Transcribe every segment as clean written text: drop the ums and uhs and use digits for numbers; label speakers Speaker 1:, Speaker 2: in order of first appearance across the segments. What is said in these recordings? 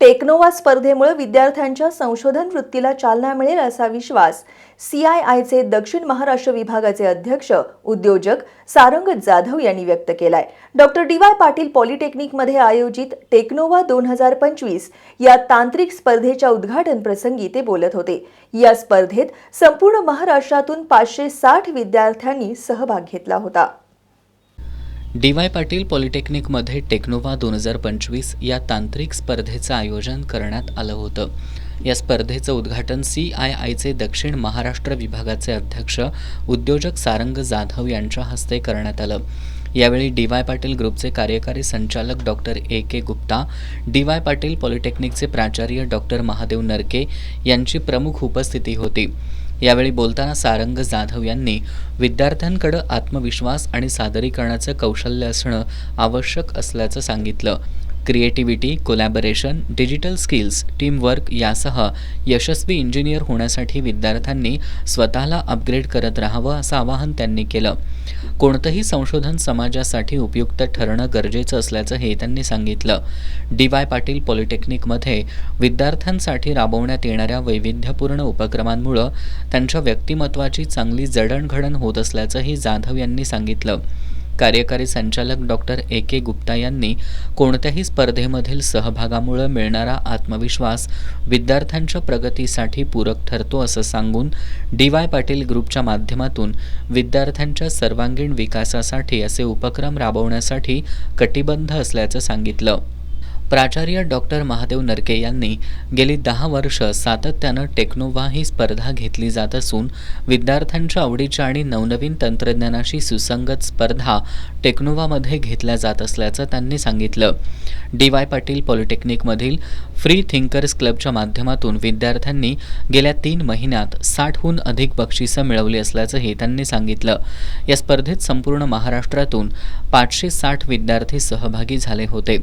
Speaker 1: Technova स्पर्धेमुळे विद्यार्थ्यांच्या संशोधन वृत्तीला चालना मिळेल असा विश्वास CIIचे दक्षिण महाराष्ट्र विभागाचे अध्यक्ष उद्योजक सारंग जाधव यांनी व्यक्त केलाय। डॉक्टर DY पाटील पॉलिटेक्निकमध्ये आयोजित टेक्नोवा 2025 या तांत्रिक स्पर्धेच्या उद्घाटन प्रसंगी ते बोलत होते। या स्पर्धेत संपूर्ण महाराष्ट्रातून 560 विद्यार्थ्यांनी सहभाग घेतला होता।
Speaker 2: DY पाटील पॉलिटेक्निकमध्ये टेक्नोवा 2025 या तांत्रिक स्पर्धेचं आयोजन करण्यात आलं होतं। या स्पर्धेचं उद्घाटन CIIचे दक्षिण महाराष्ट्र विभागाचे अध्यक्ष उद्योजक सारंग जाधव यांच्या हस्ते करण्यात आलं। यावेळी DY पाटील ग्रुपचे कार्यकारी संचालक doctor AK Gupta, DY Patil पॉलिटेक्निकचे प्राचार्य डॉक्टर महादेव नरके यांची प्रमुख उपस्थिती होती। यावेळी बोलताना सारंग जाधव यांनी विद्यार्थ्यांकडे आत्मविश्वास आणि सादरीकरणाचं कौशल्य असणं आवश्यक असल्याचं सांगितलं। Creativity, collaboration, digital skills, teamwork यासह यशस्वी इंजिनियर होण्यासाठी विद्यार्थ्यांनी स्वतःला अपग्रेड करत राहावं असं आवाहन त्यांनी केलं। कोणतंही संशोधन समाजासाठी उपयुक्त ठरणं गरजेचं असल्याचं हे त्यांनी सांगितलं। DY पाटील पॉलिटेक्निकमध्ये विद्यार्थ्यांसाठी राबवण्यात येणाऱ्या वैविध्यपूर्ण उपक्रमांमुळे त्यांच्या व्यक्तिमत्वाची चांगली जडणघडण होत असल्याचंही जाधव यांनी सांगितलं। कार्यकारी संचालक डॉक्टर AK गुप्ता यांनी कोणत्याही स्पर्धेमधील सहभागामुळे मिळणारा आत्मविश्वास विद्यार्थ्यांच्या प्रगतीसाठी पूरक ठरतो असं सांगून DY पाटील ग्रुपच्या माध्यमातून विद्यार्थ्यांच्या सर्वांगीण विकासासाठी असे उपक्रम राबवण्यासाठी कटिबद्ध असल्याचं सांगितलं। प्राचार्य डॉक्टर महादेव नरके यांनी गेली 10 वर्ष सातत्यानं टेक्नोवा ही स्पर्धा घेतली जात असून विद्यार्थ्यांच्या आवडीच्या आणि नवनवीन तंत्रज्ञानाशी सुसंगत स्पर्धा टेक्नोवामध्ये घेतल्या जात असल्याचं त्यांनी सांगितलं। DY पाटील पॉलिटेक्निकमधील फ्री थिंकर्स क्लबच्या माध्यमातून विद्यार्थ्यांनी गेल्या 3 महिन्यात 60हून अधिक बक्षिसं मिळवली असल्याचंही त्यांनी सांगितलं। या स्पर्धेत संपूर्ण महाराष्ट्रातून 560 विद्यार्थी सहभागी झाले होते।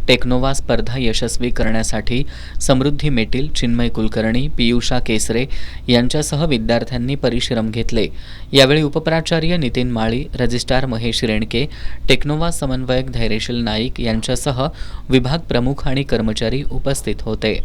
Speaker 2: टेक्नोवा स्पर्धा यशस्वी करण्यासाठी समृद्धी मेटील, चिन्मय कुलकर्णी, पियुषा केसरे यांच्यासह विद्यार्थ्यांनी परिश्रम घेतले। यावेळी उपप्राचार्य नितीन माळी, रजिस्ट्रार महेश रेणके, टेक्नोवा समन्वयक धैर्यशील नाईक यांच्यासह विभाग प्रमुख आणि कर्मचारी उपस्थित होते।